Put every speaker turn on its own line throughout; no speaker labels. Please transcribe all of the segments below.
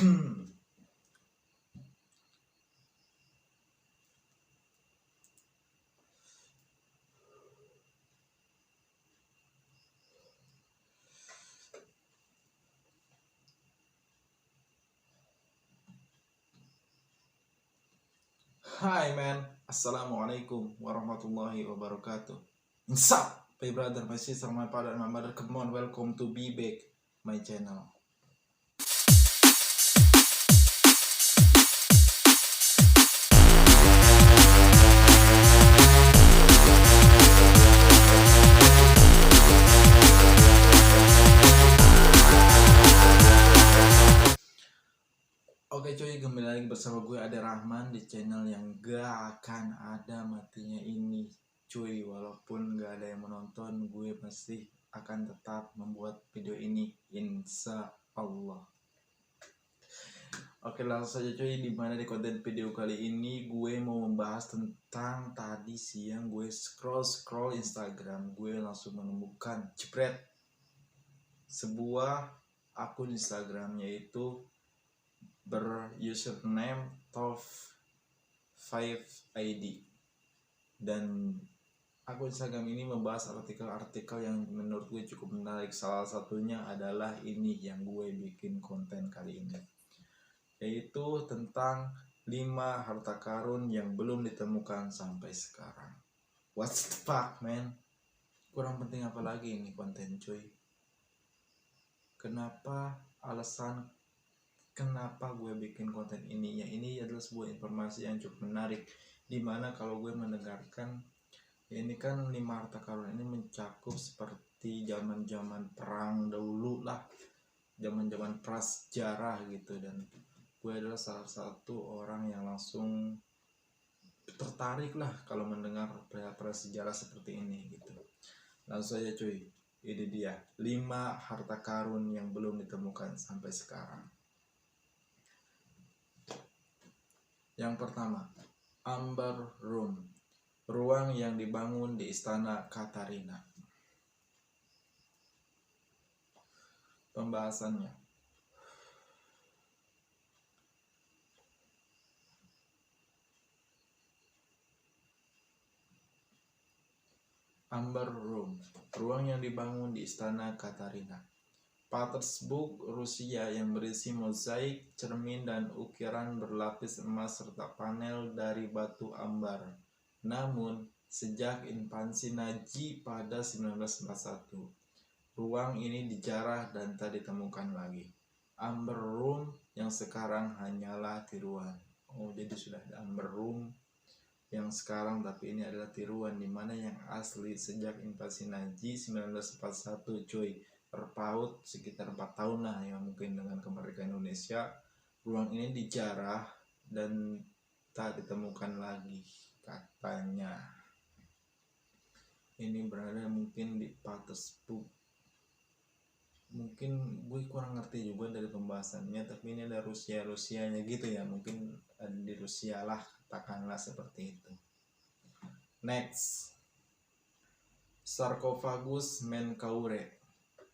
Hai man, Assalamualaikum warahmatullahi wabarakatuh. What's up, my brother, my sister, my father, my mother. Come on, welcome to be back my channel. Oke cuy, kembali lagi bersama gue Ade Rahman di channel yang gak akan ada matinya ini cuy. Walaupun gak ada yang menonton, gue pasti akan tetap membuat video ini, insya Allah. Oke, langsung saja cuy. Dimana di konten video kali ini gue mau membahas tentang tadi siang gue scroll Instagram, gue langsung menemukan jebret sebuah akun Instagram, yaitu berusername top5id, dan akun Instagram ini membahas artikel-artikel yang menurut gue cukup menarik. Salah satunya adalah ini yang gue bikin konten kali ini, yaitu tentang 5 harta karun yang belum ditemukan sampai sekarang. What the fuck man, kurang penting apa lagi ini konten cuy. Kenapa gue bikin konten ini? Ya, ini adalah sebuah informasi yang cukup menarik, dimana kalau gue mendengarkan ya, ini kan 5 harta karun ini mencakup seperti zaman perang dahulu lah, zaman prasejarah gitu, dan gue adalah salah satu orang yang langsung tertarik lah kalau mendengar prasejarah seperti ini gitu. Langsung aja cuy, ini dia 5 harta karun yang belum ditemukan sampai sekarang. Yang pertama, Amber Room, ruang yang dibangun di Istana Katarina. Pembahasannya, Amber Room, ruang yang dibangun di Istana Katarina, Petersburg, Rusia, yang berisi mozaik, cermin, dan ukiran berlapis emas serta panel dari batu ambar. Namun, sejak invasi Nazi pada 1941, ruang ini dijarah dan tak ditemukan lagi. Amber Room yang sekarang hanyalah tiruan. Oh, jadi sudah ada Amber Room yang sekarang, tapi ini adalah tiruan, dimana yang asli sejak invasi Nazi 1941 cuy, terpaut sekitar 4 tahun lah ya mungkin dengan kemerdekaan Indonesia. Ruang ini dijarah dan tak ditemukan lagi katanya. Ini berada mungkin di Petersburg, mungkin gue kurang ngerti juga dari pembahasannya, tapi ini ada Rusianya gitu ya, mungkin ada di Rusia lah, katakanlah seperti itu. Next, sarkofagus Menkaure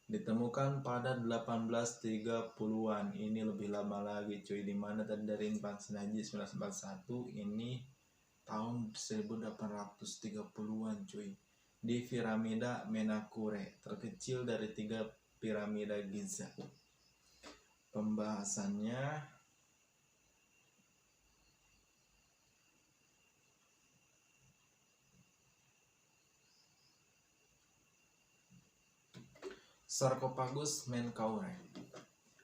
ditemukan pada 1830-an. Ini lebih lama lagi cuy, dimana tadi dari invasi Nazi 1941, ini tahun 1830-an cuy, di piramida Menkaure, terkecil dari 3 piramida Giza. Pembahasannya, sarkofagus Menkaure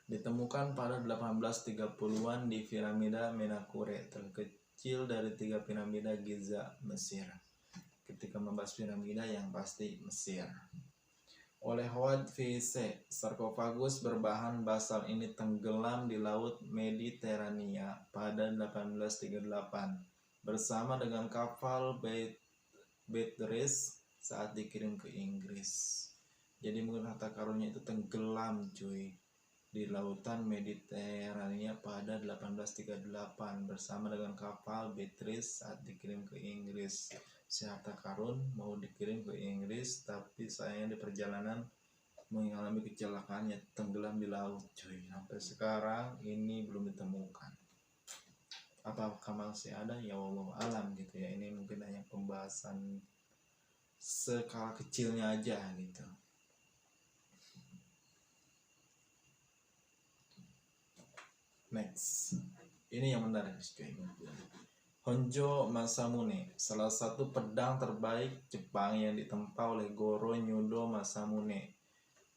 ditemukan pada 1830-an di piramida Menkaure, terkecil dari 3 piramida Giza, Mesir. Ketika membahas piramida, yang pasti Mesir. Oleh Howard V.C., sarkofagus berbahan basal ini tenggelam di Laut Mediterania pada 1838 bersama dengan kapal Beatrice saat dikirim ke Inggris. Jadi mungkin harta karunnya itu tenggelam cuy di lautan Mediterania pada 1838 bersama dengan kapal Beatrice saat dikirim ke Inggris. Si harta karun mau dikirim ke Inggris, tapi sayangnya di perjalanan mengalami kecelakaannya tenggelam di laut cuy. Sampai sekarang ini belum ditemukan. Apakah masih ada, ya wallahu alam gitu ya. Ini mungkin hanya pembahasan skala kecilnya aja gitu. Next, ini yang menarik cuy. Honjo Masamune, salah satu pedang terbaik Jepang yang ditempa oleh Goro Nyudo Masamune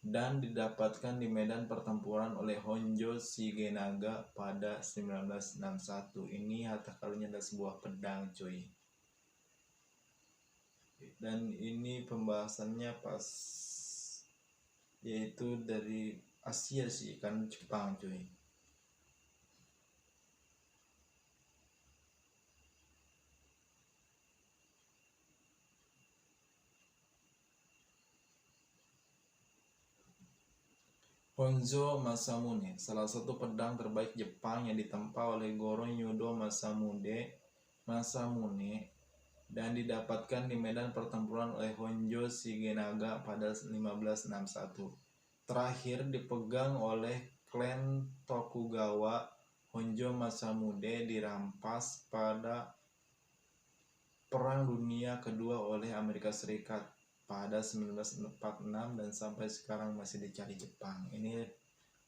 dan didapatkan di medan pertempuran oleh Honjo Shigenaga pada 1961. Ini harta karunnya adalah sebuah pedang cuy. Dan ini pembahasannya pas, yaitu dari Asia sih, kan Jepang cuy. Honjo Masamune, salah satu pedang terbaik Jepang yang ditempa oleh Goro Nyudo Masamune dan didapatkan di medan pertempuran oleh Honjo Shigenaga pada 1561. Terakhir dipegang oleh klan Tokugawa. Honjo Masamune dirampas pada Perang Dunia Kedua oleh Amerika Serikat pada 1946 dan sampai sekarang masih dicari Jepang. Ini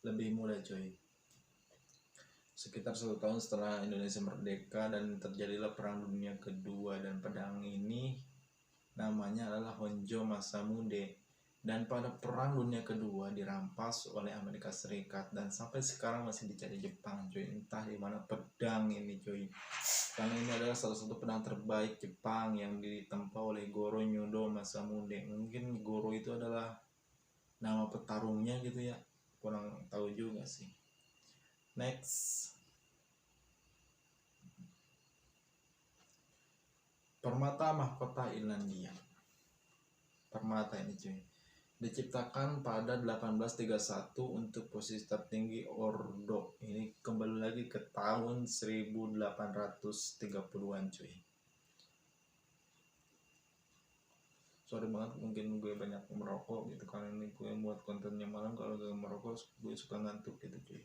lebih muda coy. Sekitar 1 tahun setelah Indonesia merdeka dan terjadilah Perang Dunia Kedua, dan pedang ini namanya adalah Honjo Masamune. Dan pada Perang Dunia Kedua dirampas oleh Amerika Serikat dan sampai sekarang masih dicari Jepang coy. Entah di mana pedang ini coy. Karena ini adalah salah satu pedang terbaik Jepang yang ditempa oleh Goro Nyudo Masamune. Mungkin Goro itu adalah nama petarungnya gitu ya, kurang tahu juga sih. Next, permata mahkota Irlandia. Permata ini cuy diciptakan pada 1831 untuk posisi tertinggi Ordo. Ini kembali lagi ke tahun 1830-an cuy. Sorry banget mungkin gue banyak merokok gitu, karena ini gue buat kontennya malam. Kalau gue merokok gue suka ngantuk gitu cuy.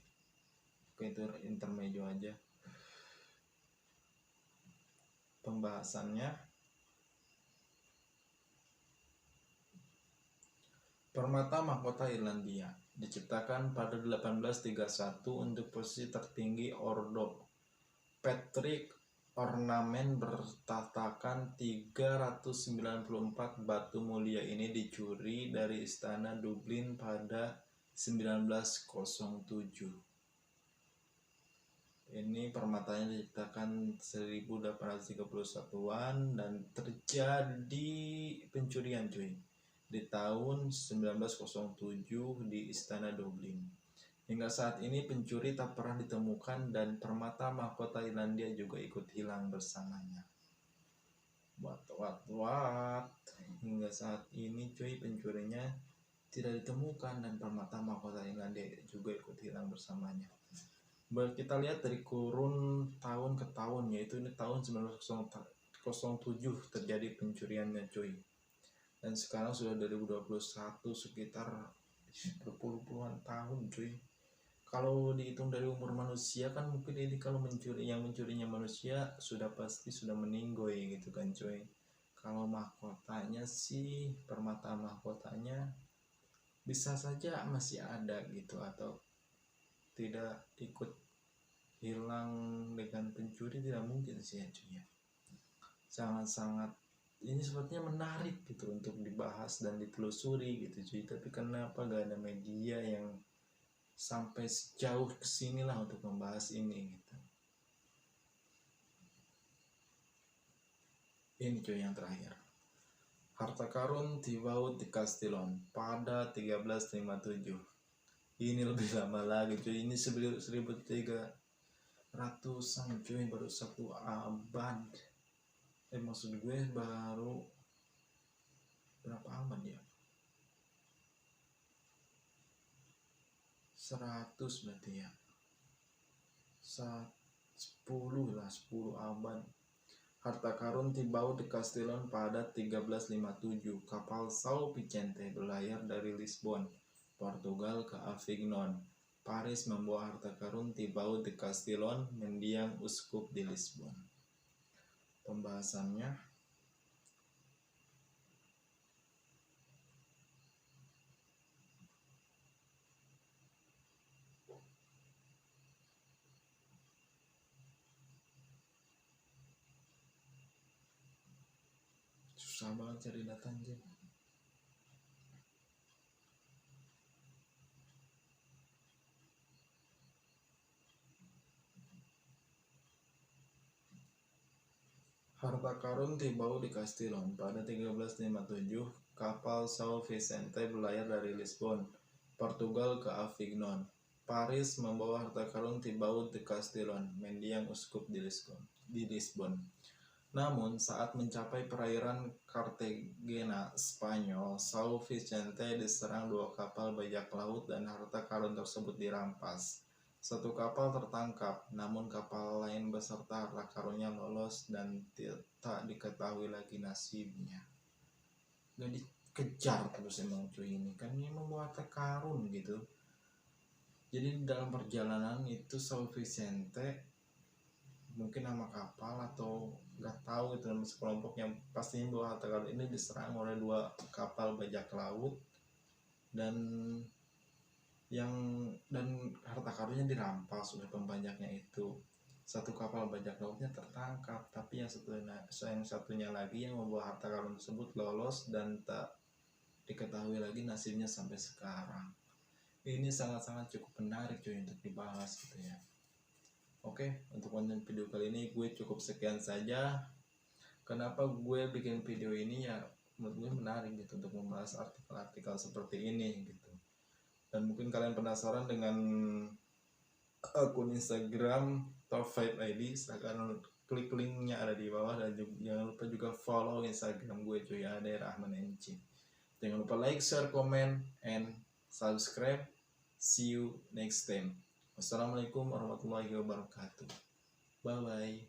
Oke, itu intermezzo aja pembahasannya. Permata mahkota Irlandia diciptakan pada 1831 untuk posisi tertinggi Ordo. Patrick ornamen bertatakan 394 batu mulia ini dicuri dari istana Dublin pada 1907. Ini permatanya diciptakan 1831-an dan terjadi pencurian cuy di tahun 1907 di istana Dublin. Hingga saat ini pencuri tak pernah ditemukan dan permata mahkota Irlandia juga ikut hilang bersamanya. What? Hingga saat ini cuy pencurinya tidak ditemukan dan permata mahkota Irlandia juga ikut hilang bersamanya. Kita lihat dari kurun tahun ke tahun, yaitu ini tahun 1907 terjadi pencuriannya cuy. Dan sekarang sudah 2021, sekitar berpuluh-puluhan tahun cuy. Kalau dihitung dari umur manusia kan mungkin ini, kalau mencurinya manusia sudah pasti sudah meninggoy gitu kan cuy. Kalau mahkotanya sih, permata mahkotanya bisa saja masih ada gitu, atau tidak ikut hilang dengan pencuri, tidak mungkin sih ya cuy ya. Sangat-sangat ini sepertinya menarik gitu untuk dibahas dan ditelusuri gitu cuy, tapi kenapa gak ada media yang sampai sejauh kesini lah untuk membahas ini gitu. Ini cuy yang terakhir, harta karun Thibaut de Castillon pada 1357. Ini lebih lama lagi cuy, ini 1300-an cuy, baru 1 abad. Maksud gue baru berapa abad ya, 100 berarti ya, 10 abad. Harta karun Thibaut de Castillon pada 1357. Kapal São Vicente berlayar dari Lisbon Portugal ke Avignon. Paris membawa harta karun Thibaut de Castillon, mendiang uskup di Lisbon. Pembahasannya, susah banget cari data anjir. Harta karun Thibaut de Castillon. Pada 1357, kapal São Vicente berlayar dari Lisbon, Portugal ke Avignon. Paris membawa harta karun Thibaut de Castillon, mendiang uskup di Lisbon. Namun, saat mencapai perairan Cartagena, Spanyol, São Vicente diserang 2 kapal bajak laut dan harta karun tersebut dirampas. 1 kapal tertangkap, namun kapal lain beserta harta karunnya lolos dan tak diketahui lagi nasibnya. Gak dikejar terus emang cuy ini, kan ini membawa harta karun gitu. Jadi dalam perjalanan itu São Vicente mungkin nama kapal atau nggak tahu itu nama sekelompok yang pastinya bahwa harta karun ini diserang oleh 2 kapal bajak laut dan harta karunnya dirampas oleh pembajaknya itu. 1 kapal bajak lautnya tertangkap, tapi yang satunya lagi yang membawa harta karun tersebut lolos dan tak diketahui lagi nasibnya sampai sekarang. Ini sangat-sangat cukup menarik cuy untuk dibahas gitu ya. Oke, untuk konten video kali ini gue cukup sekian saja. Kenapa gue bikin video ini ya, menurut gue menarik gitu untuk membahas artikel-artikel seperti ini gitu. Dan mungkin kalian penasaran dengan akun Instagram Top 5 ID, silahkan klik linknya ada di bawah, dan jangan lupa juga follow Instagram gue cuy, ada Rahman NC. Jangan lupa like, share, comment, and subscribe. See you next time. Wassalamualaikum warahmatullahi wabarakatuh. Bye bye.